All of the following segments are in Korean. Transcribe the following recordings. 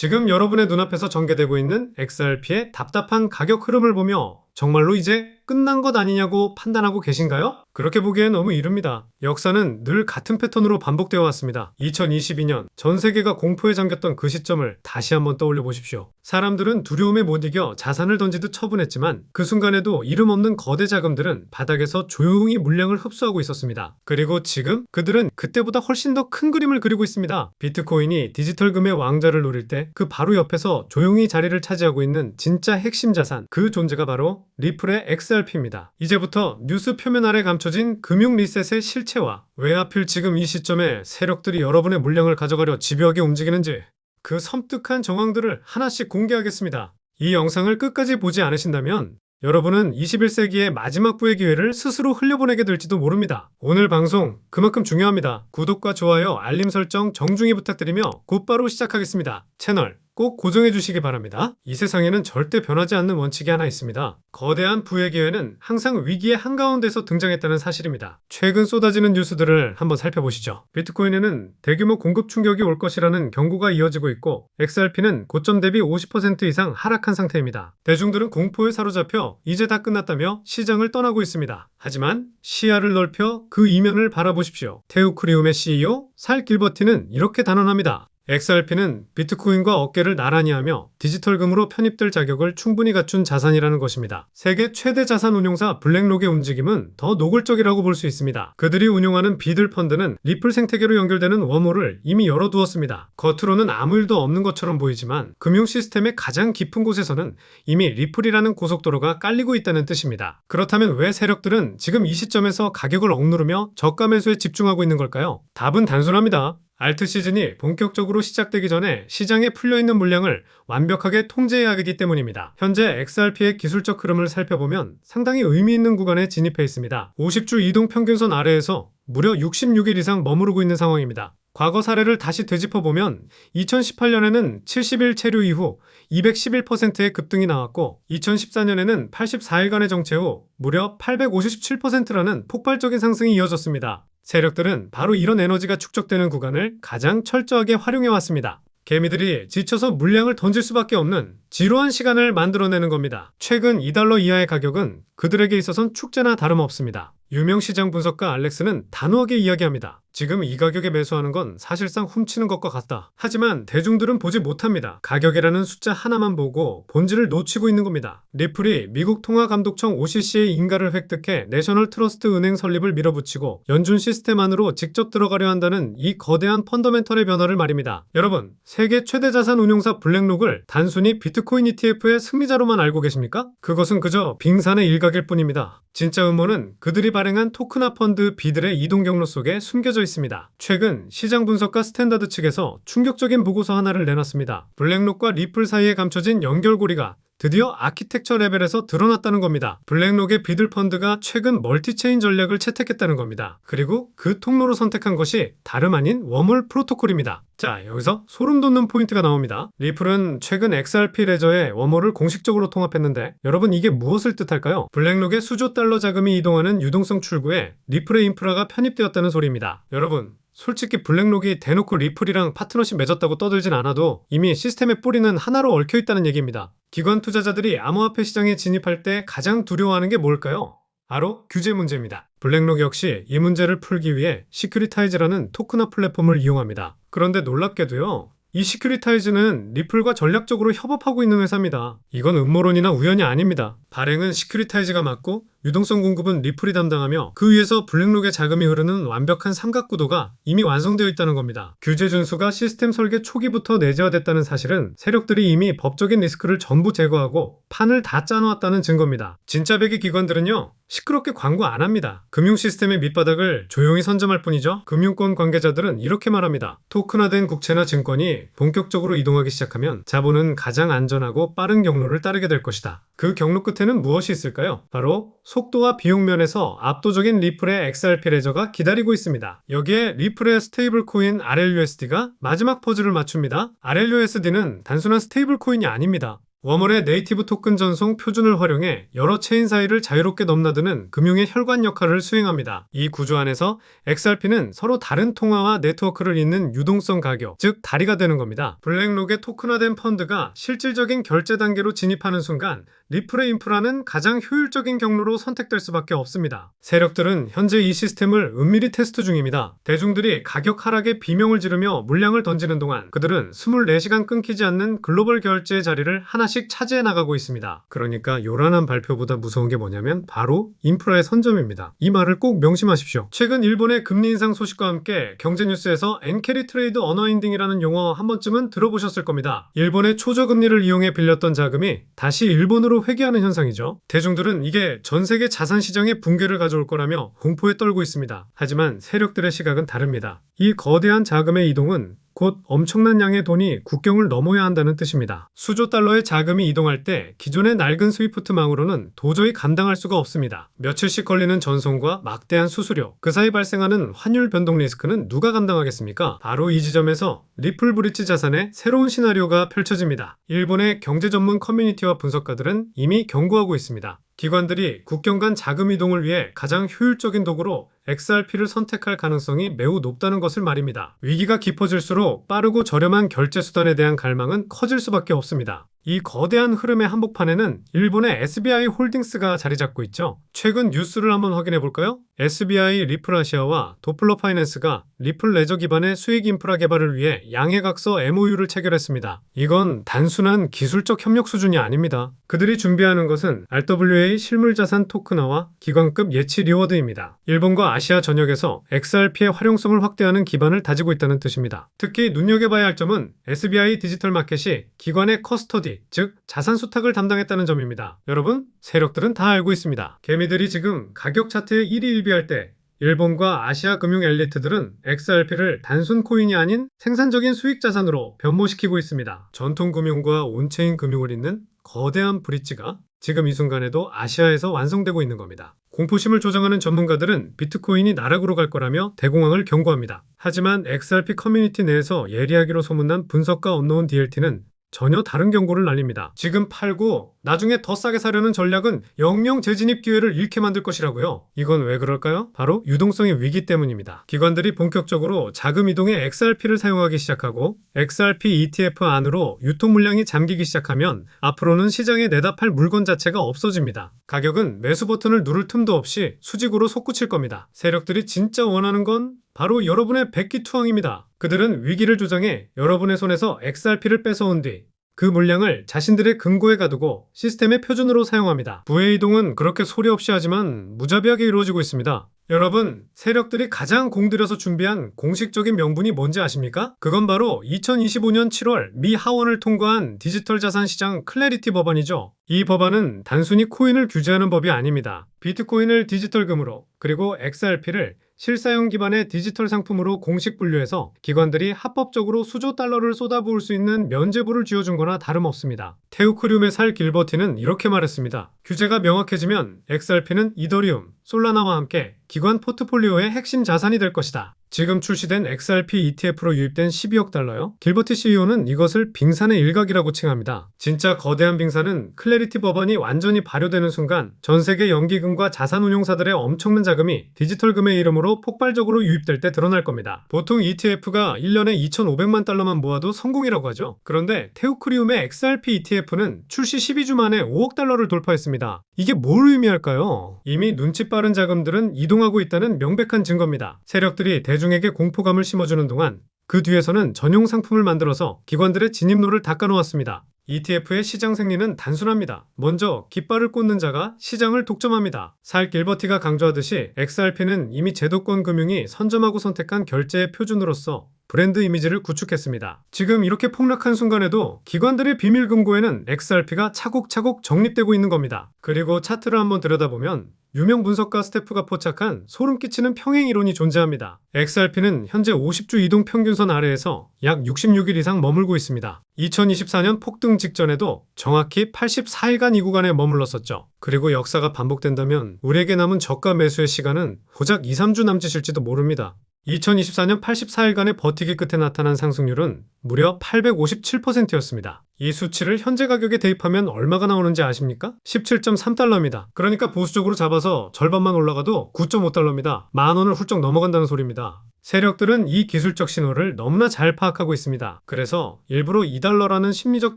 지금 여러분의 눈앞에서 전개되고 있는 XRP의 답답한 가격 흐름을 보며 정말로 이제 끝난 것 아니냐고 판단하고 계신가요? 그렇게 보기엔 너무 이릅니다. 역사는 늘 같은 패턴으로 반복되어 왔습니다. 2022년 전 세계가 공포에 잠겼던 그 시점을 다시 한번 떠올려 보십시오. 사람들은 두려움에 못 이겨 자산을 던지듯 처분했지만 그 순간에도 이름 없는 거대 자금들은 바닥에서 조용히 물량을 흡수하고 있었습니다. 그리고 지금 그들은 그때보다 훨씬 더 큰 그림을 그리고 있습니다. 비트코인이 디지털금의 왕좌를 노릴 때 그 바로 옆에서 조용히 자리를 차지하고 있는 진짜 핵심 자산, 그 존재가 바로 리플의 XRP입니다. 이제부터 뉴스 표면 아래 감춰진 금융 리셋의 실체와 왜 하필 지금 이 시점에 세력들이 여러분의 물량을 가져가려 집요하게 움직이는지, 그 섬뜩한 정황들을 하나씩 공개하겠습니다. 이 영상을 끝까지 보지 않으신다면 여러분은 21세기의 마지막 부의 기회를 스스로 흘려보내게 될지도 모릅니다. 오늘 방송 그만큼 중요합니다. 구독과 좋아요, 알림 설정 정중히 부탁드리며 곧바로 시작하겠습니다. 채널 꼭 고정해 주시기 바랍니다. 이 세상에는 절대 변하지 않는 원칙이 하나 있습니다. 거대한 부의 기회는 항상 위기의 한가운데서 등장했다는 사실입니다. 최근 쏟아지는 뉴스들을 한번 살펴보시죠. 비트코인에는 대규모 공급 충격이 올 것이라는 경고가 이어지고 있고 XRP는 고점 대비 50% 이상 하락한 상태입니다. 대중들은 공포에 사로잡혀 이제 다 끝났다며 시장을 떠나고 있습니다. 하지만 시야를 넓혀 그 이면을 바라보십시오. 테우크리움의 CEO 살 길버티는 이렇게 단언합니다. XRP는 비트코인과 어깨를 나란히 하며 디지털금으로 편입될 자격을 충분히 갖춘 자산이라는 것입니다. 세계 최대 자산 운용사 블랙록의 움직임은 더 노골적이라고 볼 수 있습니다. 그들이 운용하는 비들 펀드는 리플 생태계로 연결되는 웜홀을 이미 열어두었습니다. 겉으로는 아무 일도 없는 것처럼 보이지만 금융 시스템의 가장 깊은 곳에서는 이미 리플이라는 고속도로가 깔리고 있다는 뜻입니다. 그렇다면 왜 세력들은 지금 이 시점에서 가격을 억누르며 저가 매수에 집중하고 있는 걸까요? 답은 단순합니다. 알트 시즌이 본격적으로 시작되기 전에 시장에 풀려있는 물량을 완벽하게 통제해야 하기 때문입니다. 현재 XRP의 기술적 흐름을 살펴보면 상당히 의미 있는 구간에 진입해 있습니다. 50주 이동 평균선 아래에서 무려 66일 이상 머무르고 있는 상황입니다. 과거 사례를 다시 되짚어보면 2018년에는 70일 체류 이후 211%의 급등이 나왔고 2014년에는 84일간의 정체 후 무려 857%라는 폭발적인 상승이 이어졌습니다. 세력들은 바로 이런 에너지가 축적되는 구간을 가장 철저하게 활용해왔습니다. 개미들이 지쳐서 물량을 던질 수밖에 없는 지루한 시간을 만들어내는 겁니다. 최근 2달러 이하의 가격은 그들에게 있어선 축제나 다름없습니다. 유명 시장 분석가 알렉스는 단호하게 이야기합니다. 지금 이 가격에 매수하는 건 사실상 훔치는 것과 같다. 하지만 대중들은 보지 못합니다. 가격이라는 숫자 하나만 보고 본질을 놓치고 있는 겁니다. 리플이 미국 통화감독청 OCC의 인가를 획득해 내셔널 트러스트 은행 설립을 밀어붙이고 연준 시스템 안으로 직접 들어가려 한다는 이 거대한 펀더멘털의 변화를 말입니다. 여러분, 세계 최대 자산 운용사 블랙록을 단순히 비트코인 ETF의 승리자로만 알고 계십니까? 그것은 그저 빙산의 일각일 뿐입니다. 진짜 음모는 그들이 발행한 토크나 펀드 비들의 이동 경로 속에 숨겨져 있습니다. 최근 시장 분석가 스탠다드 측에서 충격적인 보고서 하나를 내놨습니다. 블랙록과 리플 사이에 감춰진 연결고리가 드디어 아키텍처 레벨에서 드러났다는 겁니다. 블랙록의 비들 펀드가 최근 멀티체인 전략을 채택했다는 겁니다. 그리고 그 통로로 선택한 것이 다름 아닌 웜홀 프로토콜입니다. 자, 여기서 소름 돋는 포인트가 나옵니다. 리플은 최근 XRP 레저에 웜홀을 공식적으로 통합했는데 여러분, 이게 무엇을 뜻할까요? 블랙록의 수조 달러 자금이 이동하는 유동성 출구에 리플의 인프라가 편입되었다는 소리입니다. 여러분, 솔직히 블랙록이 대놓고 리플이랑 파트너십 맺었다고 떠들진 않아도 이미 시스템의 뿌리는 하나로 얽혀있다는 얘기입니다. 기관 투자자들이 암호화폐 시장에 진입할 때 가장 두려워하는 게 뭘까요? 바로 규제 문제입니다. 블랙록 역시 이 문제를 풀기 위해 시큐리타이즈라는 토크나 플랫폼을 이용합니다. 그런데 놀랍게도요, 이 시큐리타이즈는 리플과 전략적으로 협업하고 있는 회사입니다. 이건 음모론이나 우연이 아닙니다. 발행은 시큐리타이즈가 맡고 유동성 공급은 리플이 담당하며 그 위에서 블랙록의 자금이 흐르는 완벽한 삼각구도가 이미 완성되어 있다는 겁니다. 규제 준수가 시스템 설계 초기부터 내재화됐다는 사실은 세력들이 이미 법적인 리스크를 전부 제거하고 판을 다 짜놓았다는 증거입니다. 진짜 배기 기관들은요, 시끄럽게 광고 안 합니다. 금융 시스템의 밑바닥을 조용히 선점할 뿐이죠. 금융권 관계자들은 이렇게 말합니다. 토큰화된 국채나 증권이 본격적으로 이동하기 시작하면 자본은 가장 안전하고 빠른 경로를 따르게 될 것이다. 그 경로 끝에는 무엇이 있을까요? 바로 속도와 비용 면에서 압도적인 리플의 XRP 레저가 기다리고 있습니다. 여기에 리플의 스테이블 코인 RLUSD가 마지막 퍼즐을 맞춥니다. RLUSD는 단순한 스테이블 코인이 아닙니다. 웜월의 네이티브 토큰 전송 표준을 활용해 여러 체인 사이를 자유롭게 넘나드는 금융의 혈관 역할을 수행합니다. 이 구조 안에서 XRP는 서로 다른 통화와 네트워크를 잇는 유동성 가격, 즉 다리가 되는 겁니다. 블랙록의 토큰화된 펀드가 실질적인 결제 단계로 진입하는 순간 리플의 인프라는 가장 효율적인 경로로 선택될 수밖에 없습니다. 세력들은 현재 이 시스템을 은밀히 테스트 중입니다. 대중들이 가격 하락에 비명을 지르며 물량을 던지는 동안 그들은 24시간 끊기지 않는 글로벌 결제의 자리를 하나씩 차지해 나가고 있습니다. 그러니까 요란한 발표보다 무서운 게 뭐냐면 바로 인프라의 선점입니다. 이 말을 꼭 명심하십시오. 최근 일본의 금리 인상 소식과 함께 경제 뉴스에서 엔캐리 트레이드 언어인딩이라는 용어 한 번쯤은 들어보셨을 겁니다. 일본의 초저금리를 이용해 빌렸던 자금이 다시 일본으로 회귀하는 현상이죠. 대중들은 이게 전 세계 자산 시장의 붕괴를 가져올 거라며 공포에 떨고 있습니다. 하지만 세력들의 시각은 다릅니다. 이 거대한 자금의 이동은 곧 엄청난 양의 돈이 국경을 넘어야 한다는 뜻입니다. 수조 달러의 자금이 이동할 때 기존의 낡은 스위프트망으로는 도저히 감당할 수가 없습니다. 며칠씩 걸리는 전송과 막대한 수수료, 그 사이 발생하는 환율 변동 리스크는 누가 감당하겠습니까? 바로 이 지점에서 리플 브릿지 자산의 새로운 시나리오가 펼쳐집니다. 일본의 경제 전문 커뮤니티와 분석가들은 이미 경고하고 있습니다. 기관들이 국경 간 자금 이동을 위해 가장 효율적인 도구로 XRP를 선택할 가능성이 매우 높다는 것을 말입니다. 위기가 깊어질수록 빠르고 저렴한 결제 수단에 대한 갈망은 커질 수밖에 없습니다. 이 거대한 흐름의 한복판에는 일본의 SBI 홀딩스가 자리 잡고 있죠. 최근 뉴스를 한번 확인해 볼까요? SBI 리플 아시아와 도플러 파이낸스가 리플 레저 기반의 수익 인프라 개발을 위해 양해각서 MOU를 체결했습니다. 이건 단순한 기술적 협력 수준이 아닙니다. 그들이 준비하는 것은 RWA 실물자산 토큰화와 기관급 예치 리워드입니다. 일본과 아시아 전역에서 XRP의 활용성을 확대하는 기반을 다지고 있다는 뜻입니다. 특히 눈여겨봐야 할 점은 SBI 디지털 마켓이 기관의 커스터디, 즉 자산 수탁을 담당했다는 점입니다. 여러분, 세력들은 다 알고 있습니다. 개미들이 지금 가격 차트에 일희일비할 때 일본과 아시아 금융 엘리트들은 XRP를 단순 코인이 아닌 생산적인 수익 자산으로 변모시키고 있습니다. 전통 금융과 온체인 금융을 잇는 거대한 브릿지가 지금 이 순간에도 아시아에서 완성되고 있는 겁니다. 공포심을 조장하는 전문가들은 비트코인이 나락으로 갈 거라며 대공황을 경고합니다. 하지만 XRP 커뮤니티 내에서 예리하기로 소문난 분석가 언노운 DLT는 전혀 다른 경고를 날립니다. 지금 팔고 나중에 더 싸게 사려는 전략은 영영 재진입 기회를 잃게 만들 것이라고요. 이건 왜 그럴까요? 바로 유동성의 위기 때문입니다. 기관들이 본격적으로 자금 이동에 XRP를 사용하기 시작하고 XRP ETF 안으로 유통 물량이 잠기기 시작하면 앞으로는 시장에 내다 팔 물건 자체가 없어집니다. 가격은 매수 버튼을 누를 틈도 없이 수직으로 솟구칠 겁니다. 세력들이 진짜 원하는 건 바로 여러분의 백기투항입니다. 그들은 위기를 조장해 여러분의 손에서 XRP를 뺏어온 뒤 그 물량을 자신들의 금고에 가두고 시스템의 표준으로 사용합니다. 부의 이동은 그렇게 소리 없이 하지만 무자비하게 이루어지고 있습니다. 여러분, 세력들이 가장 공들여서 준비한 공식적인 명분이 뭔지 아십니까? 그건 바로 2025년 7월 미 하원을 통과한 디지털 자산 시장 클래리티 법안이죠. 이 법안은 단순히 코인을 규제하는 법이 아닙니다. 비트코인을 디지털금으로 그리고 XRP를 실사용 기반의 디지털 상품으로 공식 분류해서 기관들이 합법적으로 수조 달러를 쏟아부을 수 있는 면제부를 쥐어준 거나 다름없습니다. 테우크륨의 살 길버티는 이렇게 말했습니다. 규제가 명확해지면 XRP는 이더리움, 솔라나와 함께 기관 포트폴리오의 핵심 자산이 될 것이다. 지금 출시된 XRP ETF로 유입된 12억 달러요. 길버티 CEO는 이것을 빙산의 일각이라고 칭합니다. 진짜 거대한 빙산은 클래리티 법안이 완전히 발효되는 순간 전 세계 연기금과 자산운용사들의 엄청난 자금이 디지털금의 이름으로 폭발적으로 유입될 때 드러날 겁니다. 보통 ETF가 1년에 2,500만 달러만 모아도 성공이라고 하죠. 그런데 테우크리움의 XRP ETF는 출시 12주 만에 5억 달러를 돌파했습니다. 이게 뭘 의미할까요? 이미 눈치 빠른 자금들은 이동하고 있다는 명백한 증거입니다. 세력들이 대중에게 공포감을 심어주는 동안 그 뒤에서는 전용 상품을 만들어서 기관들의 진입로를 닦아놓았습니다. ETF의 시장 생리는 단순합니다. 먼저 깃발을 꽂는 자가 시장을 독점합니다. 살 길버티가 강조하듯이 XRP는 이미 제도권 금융이 선점하고 선택한 결제의 표준으로서 브랜드 이미지를 구축했습니다. 지금 이렇게 폭락한 순간에도 기관들의 비밀 금고에는 XRP가 차곡차곡 정립되고 있는 겁니다. 그리고 차트를 한번 들여다보면 유명 분석가 스태프가 포착한 소름 끼치는 평행 이론이 존재합니다. XRP는 현재 50주 이동 평균선 아래에서 약 66일 이상 머물고 있습니다. 2024년 폭등 직전에도 정확히 84일간 이 구간에 머물렀었죠. 그리고 역사가 반복된다면 우리에게 남은 저가 매수의 시간은 고작 2, 3주 남짓일지도 모릅니다. 2024년 84일간의 버티기 끝에 나타난 상승률은 무려 857%였습니다. 이 수치를 현재 가격에 대입하면 얼마가 나오는지 아십니까? 17.3달러입니다. 그러니까 보수적으로 잡아서 절반만 올라가도 9.5달러입니다. 만 원을 훌쩍 넘어간다는 소리입니다. 세력들은 이 기술적 신호를 너무나 잘 파악하고 있습니다. 그래서 일부러 2달러라는 심리적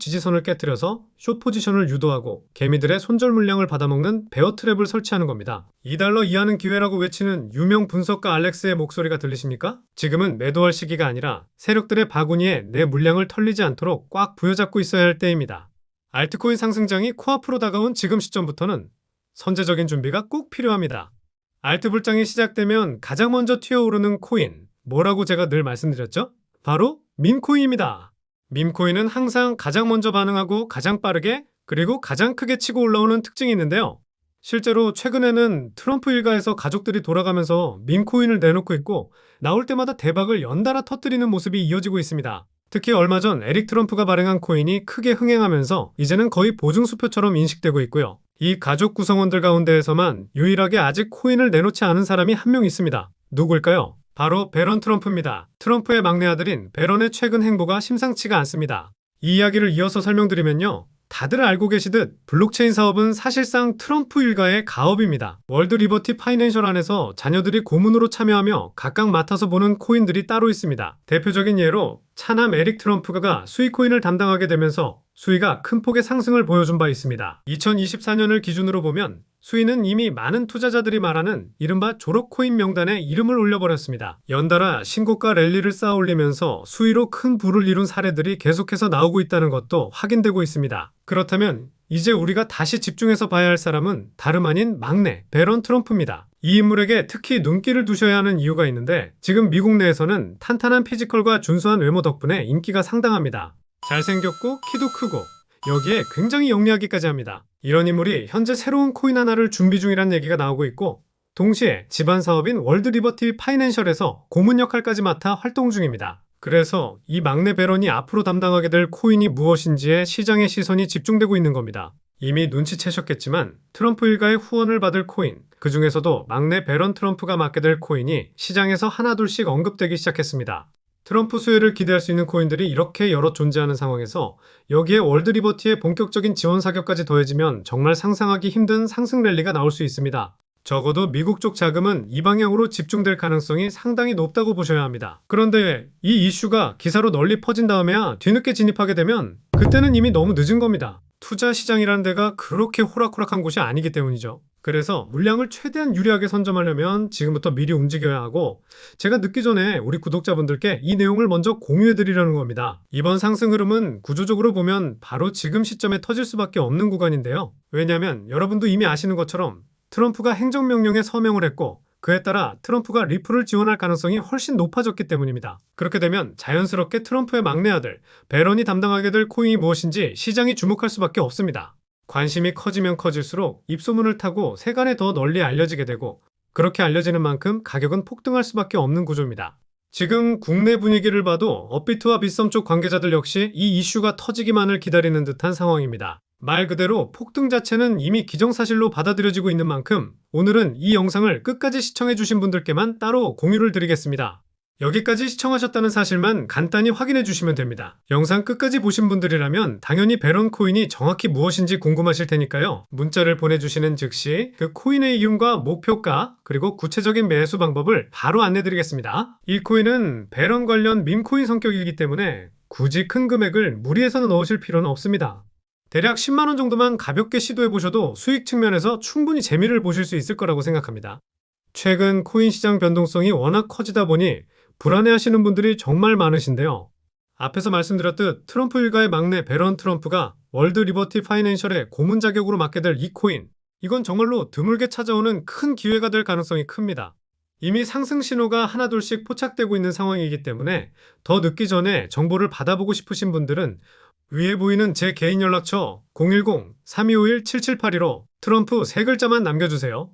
지지선을 깨뜨려서 숏 포지션을 유도하고 개미들의 손절 물량을 받아먹는 베어 트랩을 설치하는 겁니다. 2달러 이하는 기회라고 외치는 유명 분석가 알렉스의 목소리가 들리십니까? 지금은 매도할 시기가 아니라 세력들의 바구니에 내 물량을 털리지 않도록 꽉 부여잡고 있어야 할 때입니다. 알트코인 상승장이 코앞으로 다가온 지금 시점부터는 선제적인 준비가 꼭 필요합니다. 알트 불장이 시작되면 가장 먼저 튀어오르는 코인, 뭐라고 제가 늘 말씀드렸죠? 바로 밈코인입니다. 밈코인은 항상 가장 먼저 반응하고 가장 빠르게 그리고 가장 크게 치고 올라오는 특징이 있는데요. 실제로 최근에는 트럼프 일가에서 가족들이 돌아가면서 밈코인을 내놓고 있고 나올 때마다 대박을 연달아 터뜨리는 모습이 이어지고 있습니다. 특히 얼마 전 에릭 트럼프가 발행한 코인이 크게 흥행하면서 이제는 거의 보증수표처럼 인식되고 있고요. 이 가족 구성원들 가운데에서만 유일하게 아직 코인을 내놓지 않은 사람이 한 명 있습니다. 누굴까요? 바로 배런 트럼프입니다. 트럼프의 막내 아들인 배런의 최근 행보가 심상치가 않습니다. 이 이야기를 이어서 설명드리면요. 다들 알고 계시듯 블록체인 사업은 사실상 트럼프 일가의 가업입니다. 월드 리버티 파이낸셜 안에서 자녀들이 고문으로 참여하며 각각 맡아서 보는 코인들이 따로 있습니다. 대표적인 예로 차남 에릭 트럼프가 수익코인을 담당하게 되면서 수위가 큰 폭의 상승을 보여준 바 있습니다. 2024년을 기준으로 보면 수위는 이미 많은 투자자들이 말하는 이른바 졸업코인 명단에 이름을 올려버렸습니다. 연달아 신고가 랠리를 쌓아올리면서 수위로 큰 부를 이룬 사례들이 계속해서 나오고 있다는 것도 확인되고 있습니다. 그렇다면 이제 우리가 다시 집중해서 봐야 할 사람은 다름 아닌 막내 배런 트럼프입니다. 이 인물에게 특히 눈길을 두셔야 하는 이유가 있는데 지금 미국 내에서는 탄탄한 피지컬과 준수한 외모 덕분에 인기가 상당합니다. 잘생겼고 키도 크고 여기에 굉장히 영리하기까지 합니다. 이런 인물이 현재 새로운 코인 하나를 준비 중이라는 얘기가 나오고 있고 동시에 집안 사업인 월드 리버티 파이낸셜에서 고문 역할까지 맡아 활동 중입니다. 그래서 이 막내 배런이 앞으로 담당하게 될 코인이 무엇인지에 시장의 시선이 집중되고 있는 겁니다. 이미 눈치채셨겠지만 트럼프 일가의 후원을 받을 코인, 그 중에서도 막내 배런 트럼프가 맡게 될 코인이 시장에서 하나둘씩 언급되기 시작했습니다. 트럼프 수혜를 기대할 수 있는 코인들이 이렇게 여러 존재하는 상황에서 여기에 월드 리버티의 본격적인 지원 사격까지 더해지면 정말 상상하기 힘든 상승 랠리가 나올 수 있습니다. 적어도 미국 쪽 자금은 이 방향으로 집중될 가능성이 상당히 높다고 보셔야 합니다. 그런데 이 이슈가 기사로 널리 퍼진 다음에야 뒤늦게 진입하게 되면 그때는 이미 너무 늦은 겁니다. 투자 시장이라는 데가 그렇게 호락호락한 곳이 아니기 때문이죠. 그래서 물량을 최대한 유리하게 선점하려면 지금부터 미리 움직여야 하고 제가 늦기 전에 우리 구독자분들께 이 내용을 먼저 공유해드리려는 겁니다. 이번 상승 흐름은 구조적으로 보면 바로 지금 시점에 터질 수밖에 없는 구간인데요. 왜냐하면 여러분도 이미 아시는 것처럼 트럼프가 행정명령에 서명을 했고 그에 따라 트럼프가 리플을 지원할 가능성이 훨씬 높아졌기 때문입니다. 그렇게 되면 자연스럽게 트럼프의 막내 아들 배런이 담당하게 될 코인이 무엇인지 시장이 주목할 수밖에 없습니다. 관심이 커지면 커질수록 입소문을 타고 세간에 더 널리 알려지게 되고 그렇게 알려지는 만큼 가격은 폭등할 수밖에 없는 구조입니다. 지금 국내 분위기를 봐도 업비트와 빗썸 쪽 관계자들 역시 이 이슈가 터지기만을 기다리는 듯한 상황입니다. 말 그대로 폭등 자체는 이미 기정사실로 받아들여지고 있는 만큼 오늘은 이 영상을 끝까지 시청해주신 분들께만 따로 공유를 드리겠습니다. 여기까지 시청하셨다는 사실만 간단히 확인해 주시면 됩니다. 영상 끝까지 보신 분들이라면 당연히 배런 코인이 정확히 무엇인지 궁금하실 테니까요. 문자를 보내주시는 즉시 그 코인의 이름과 목표가 그리고 구체적인 매수 방법을 바로 안내드리겠습니다. 이 코인은 배런 관련 밈코인 성격이기 때문에 굳이 큰 금액을 무리해서 넣으실 필요는 없습니다. 대략 10만원 정도만 가볍게 시도해보셔도 수익 측면에서 충분히 재미를 보실 수 있을 거라고 생각합니다. 최근 코인 시장 변동성이 워낙 커지다 보니 불안해하시는 분들이 정말 많으신데요. 앞에서 말씀드렸듯 트럼프 일가의 막내 배런 트럼프가 월드 리버티 파이낸셜의 고문 자격으로 맡게 될 이 코인, 이건 정말로 드물게 찾아오는 큰 기회가 될 가능성이 큽니다. 이미 상승 신호가 하나둘씩 포착되고 있는 상황이기 때문에 더 늦기 전에 정보를 받아보고 싶으신 분들은 위에 보이는 제 개인 연락처 010-3251-7782로 트럼프 세 글자만 남겨주세요.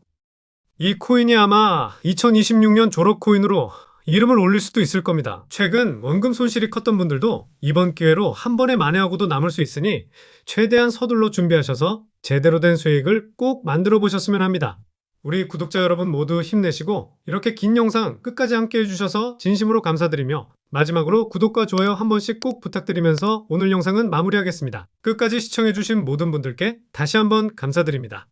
이 코인이 아마 2026년 졸업 코인으로 이름을 올릴 수도 있을 겁니다. 최근 원금 손실이 컸던 분들도 이번 기회로 한 번에 만회하고도 남을 수 있으니 최대한 서둘러 준비하셔서 제대로 된 수익을 꼭 만들어 보셨으면 합니다. 우리 구독자 여러분 모두 힘내시고 이렇게 긴 영상 끝까지 함께 해주셔서 진심으로 감사드리며 마지막으로 구독과 좋아요 한 번씩 꼭 부탁드리면서 오늘 영상은 마무리하겠습니다. 끝까지 시청해주신 모든 분들께 다시 한번 감사드립니다.